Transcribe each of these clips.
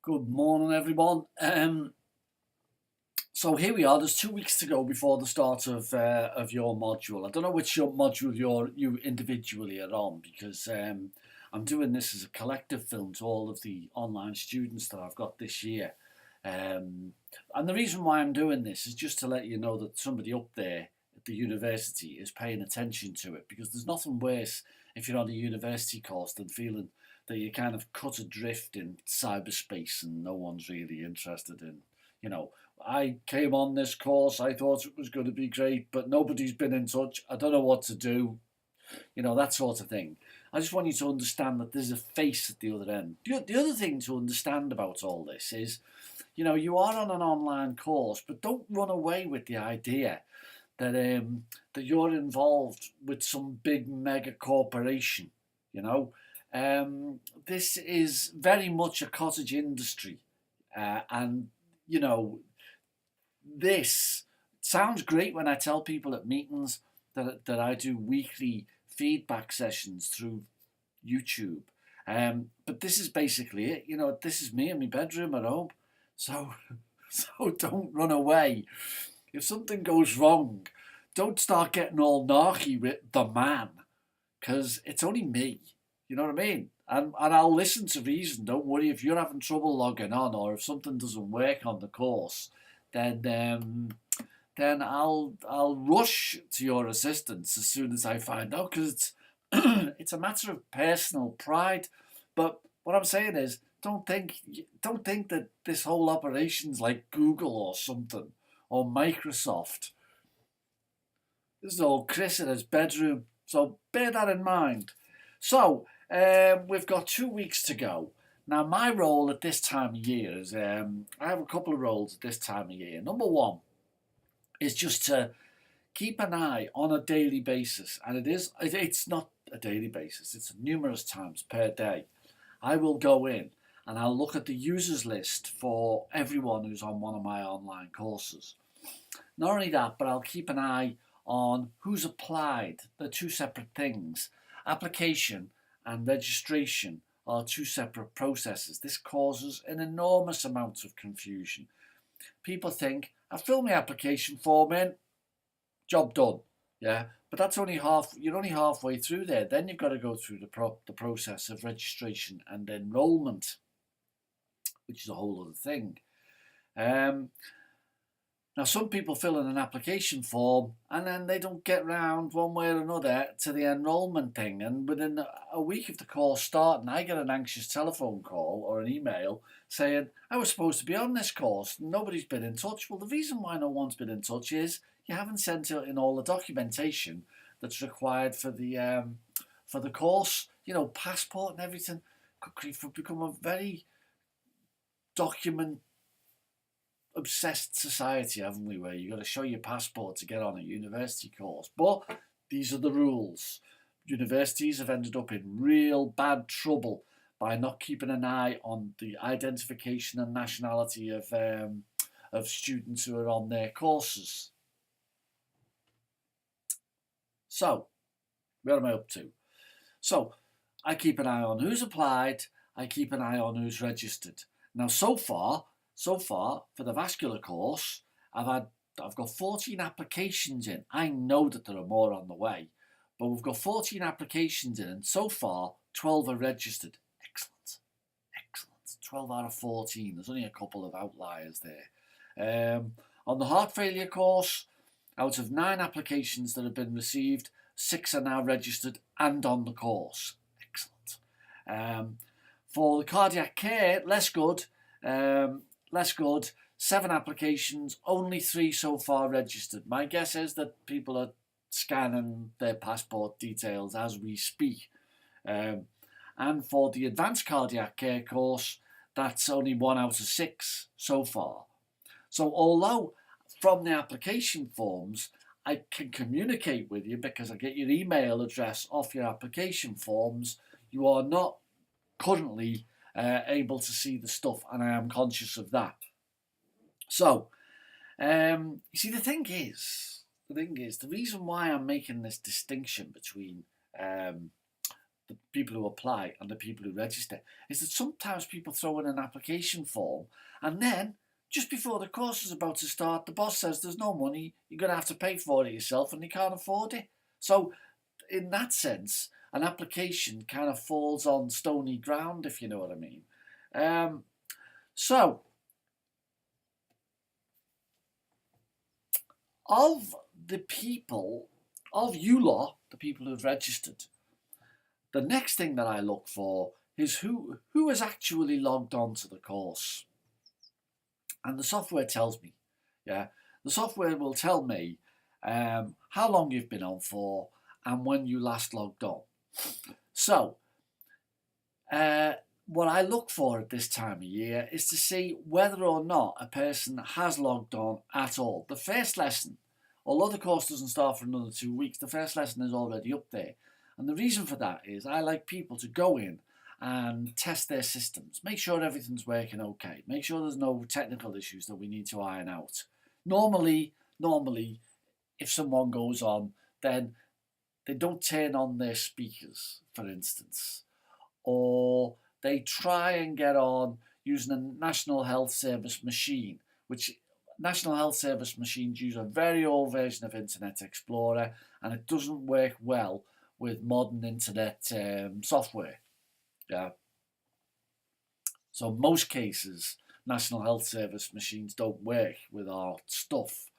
Good morning, everyone. So here we are. There's 2 weeks to go before the start of your module. I don't know which your module you individually are on because I'm doing this as a collective film to all of the online students that I've got this year. And the reason why I'm doing this is just to let you know that somebody up there at the university is paying attention to it, because there's nothing worse if you're on a university course than feeling that you kind of cut adrift in cyberspace and no one's really interested in, you know, I came on this course, I thought it was going to be great, but nobody's been in touch. I don't know what to do, that sort of thing. I just want you to understand that there's a face at the other end. The other thing to understand about all this is, you are on an online course, but don't run away with the idea that that you're involved with some big mega corporation. You know, this is very much a cottage industry, and you know this sounds great when I tell people at meetings that I do weekly feedback sessions through YouTube. But this is basically it. This is me in my bedroom at home. So, so don't run away. If something goes wrong, don't start getting all narky with the man, because it's only me. You know what I mean? And I'll listen to reason. Don't worry if you're having trouble logging on, or if something doesn't work on the course, then I'll rush to your assistance as soon as I find out, because it's it's a matter of personal pride. But what I'm saying is, don't think that this whole operation's like Google or something, or Microsoft. This is all Chris in his bedroom, so bear that in mind. So we've got 2 weeks to go. Now, my role at this time of year is I have a couple of roles at this time of year. Number one is just to keep an eye on a daily basis, and it's not a daily basis, it's numerous times per day. I will go in and I'll look at the users list for everyone who's on one of my online courses. Not only that, but I'll keep an eye on who's applied. They're two separate things. Application and registration are two separate processes. This causes an enormous amount of confusion. People think, I fill my application form in, job done. Yeah, but that's only half. You're only halfway through there. Then you've got to go through the process of registration and enrolment, which is a whole other thing. Now, some people fill in an application form and then they don't get round one way or another to the enrolment thing. And within a week of the course starting, I get an anxious telephone call or an email saying, I was supposed to be on this course. Nobody's been in touch. Well, the reason why no one's been in touch is you haven't sent in all the documentation that's required for the course. Passport and everything. We've become a very document obsessed society, haven't we, where you got to show your passport to get on a university course. But these are the rules. Universities have ended up in real bad trouble by not keeping an eye on the identification and nationality of students who are on their courses. So, where am I up to? So, I keep an eye on who's applied, I keep an eye on who's registered. Now, so far, for the vascular course, I've got 14 applications in. I know that there are more on the way, but we've got 14 applications in, and so far 12 are registered. Excellent. 12 out of 14. There's only a couple of outliers there. On the heart failure course, out of 9 applications that have been received, 6 are now registered and on the course. Excellent. For the cardiac care, less good. 7 applications, only 3 so far registered. My guess is that people are scanning their passport details as we speak. And for the advanced cardiac care course, that's only 1 out of 6 so far. So although from the application forms I can communicate with you because I get your email address off your application forms, you are not currently able to see the stuff, and I am conscious of that. So, you see, the thing is, the reason why I'm making this distinction between the people who apply and the people who register, is that sometimes people throw in an application form and then just before the course is about to start, the boss says there's no money, you're going to have to pay for it yourself, and they can't afford it. So, in that sense, an application kind of falls on stony ground, if you know what I mean. So, of the people, of you lot, the people who've registered, the next thing that I look for is who has actually logged on to the course. And the software tells me, yeah, the software will tell me how long you've been on for and when you last logged on. So, what I look for at this time of year is to see whether or not a person has logged on at all. The first lesson, although the course doesn't start for another 2 weeks, the first lesson is already up there. And the reason for that is I like people to go in and test their systems. Make sure everything's working okay. Make sure there's no technical issues that we need to iron out. Normally, if someone goes on, then they don't turn on their speakers, for instance, or they try and get on using a National Health Service machine, which National Health Service machines use a very old version of Internet Explorer, and it doesn't work well with modern internet software. Yeah. So most cases, National Health Service machines don't work with our stuff.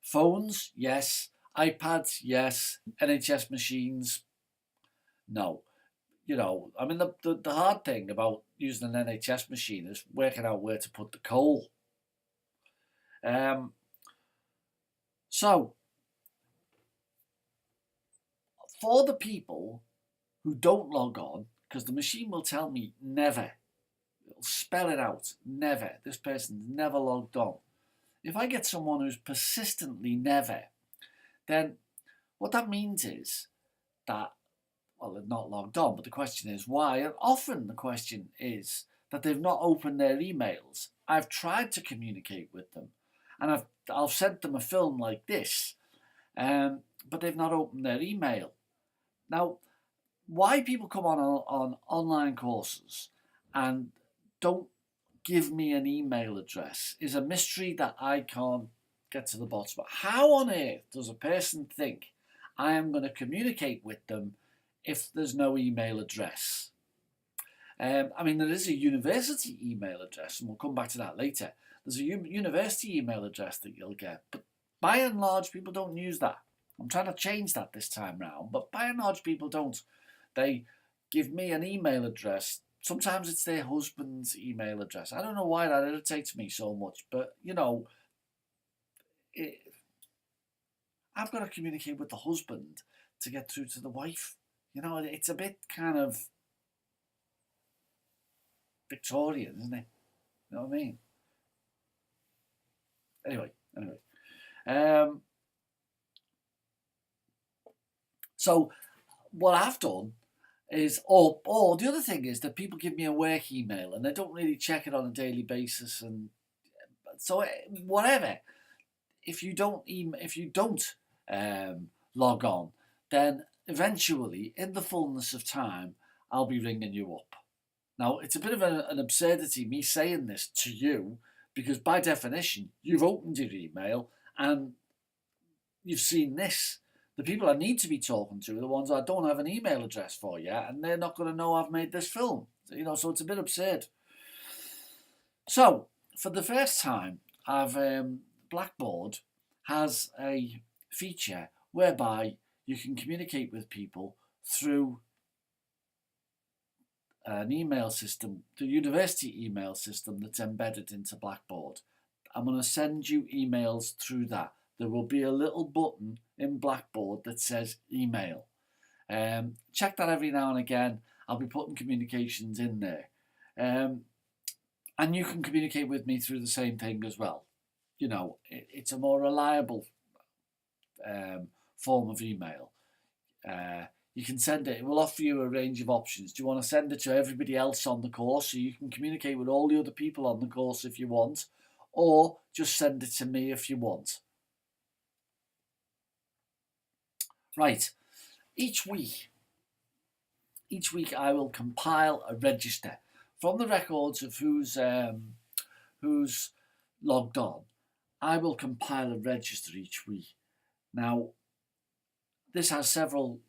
Phones, yes. iPads, yes. NHS machines, no. You know, I mean, the hard thing about using an NHS machine is working out where to put the coal. So, for the people who don't log on, because the machine will tell me never, it'll spell it out, never, this person's never logged on. If I get someone who's persistently never, then what that means is that, well, they're not logged on, but the question is why, and often the question is that they've not opened their emails. I've tried to communicate with them, and I've sent them a film like this, but they've not opened their email. Now, why people come on online courses and don't give me an email address is a mystery that I can't get to the bottom of. How on earth does a person think I am going to communicate with them if there's no email address? I mean, there is a university email address, and we'll come back to that later. There's a university email address that you'll get, but by and large, people don't use that. I'm trying to change that this time round, but by and large, people don't. They give me an email address. Sometimes it's their husband's email address. I don't know why that irritates me so much, but, you know, I've got to communicate with the husband to get through to the wife. You know, it's a bit kind of Victorian, isn't it? You know what I mean? Anyway. So what I've done is, or the other thing is that people give me a work email and they don't really check it on a daily basis, and so whatever. If you don't log on, then eventually, in the fullness of time, I'll be ringing you up. Now, it's a bit of an absurdity me saying this to you, because by definition, you've opened your email and you've seen this. The people I need to be talking to are the ones I don't have an email address for yet, and they're not going to know I've made this film. You know, so it's a bit absurd. So, for the first time, Blackboard has a feature whereby you can communicate with people through an email system, the university email system that's embedded into Blackboard. I'm going to send you emails through that. There will be a little button in Blackboard that says email. Check that every now and again. I'll be putting communications in there. And you can communicate with me through the same thing as well. You know, it's a more reliable form of email. You can send it. It will offer you a range of options. Do you want to send it to everybody else on the course so you can communicate with all the other people on the course if you want, or just send it to me if you want? Right. Each week, Each week I will compile a register from the records of who's logged on. I will compile a register each week. Now, this has several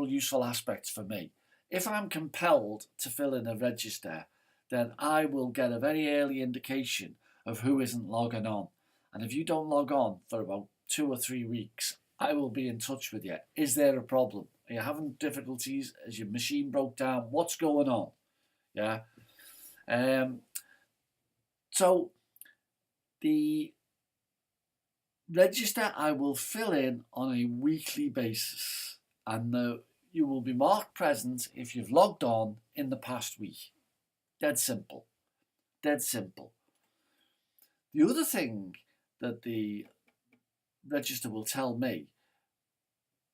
useful aspects for me. If I'm compelled to fill in a register, then I will get a very early indication of who isn't logging on. And if you don't log on for about 2 or 3 weeks, I will be in touch with you. Is there a problem? Are you having difficulties? Has your machine broke down? What's going on? Yeah. Um, so the register I will fill in on a weekly basis, and you will be marked present if you've logged on in the past week. Dead simple. Dead simple. The other thing that the register will tell me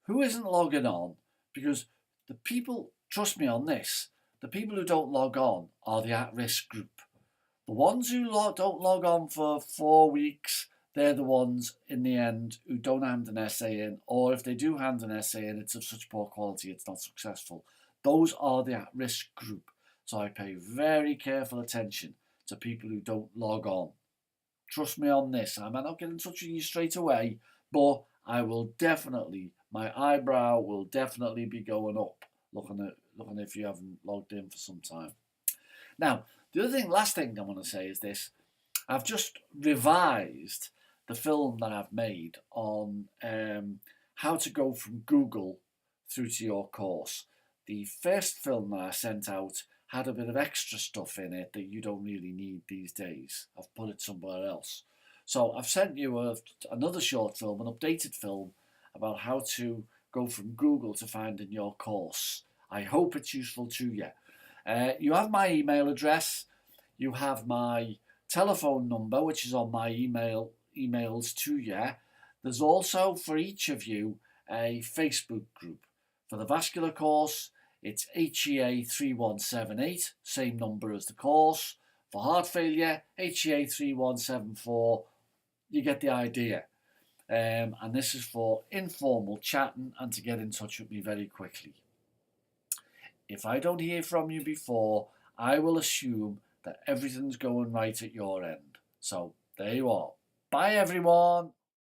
who isn't logging on, because the people, trust me on this, the people who don't log on are the at-risk group. The ones who don't log on for 4 weeks, they're the ones in the end who don't hand an essay in, or if they do hand an essay in, it's of such poor quality it's not successful. Those are the at-risk group. So I pay very careful attention to people who don't log on. Trust me on this. I might not get in touch with you straight away, but I will definitely, my eyebrow will definitely be going up, looking if you haven't logged in for some time. Now, the other thing, last thing I want to say is this. I've just revised the film that I've made on how to go from Google through to your course. The first film that I sent out had a bit of extra stuff in it that you don't really need these days. I've put it somewhere else. So I've sent you another short film, an updated film, about how to go from Google to finding your course. I hope it's useful to you. You have my email address. You have my telephone number, which is on my emails to you. There's also, for each of you, a Facebook group. For the vascular course, it's HEA 3178, same number as the course. For heart failure, HEA 3174. You get the idea. And this is for informal chatting and to get in touch with me very quickly. If I don't hear from you before, I will assume that everything's going right at your end. So there you are. Bye, everyone.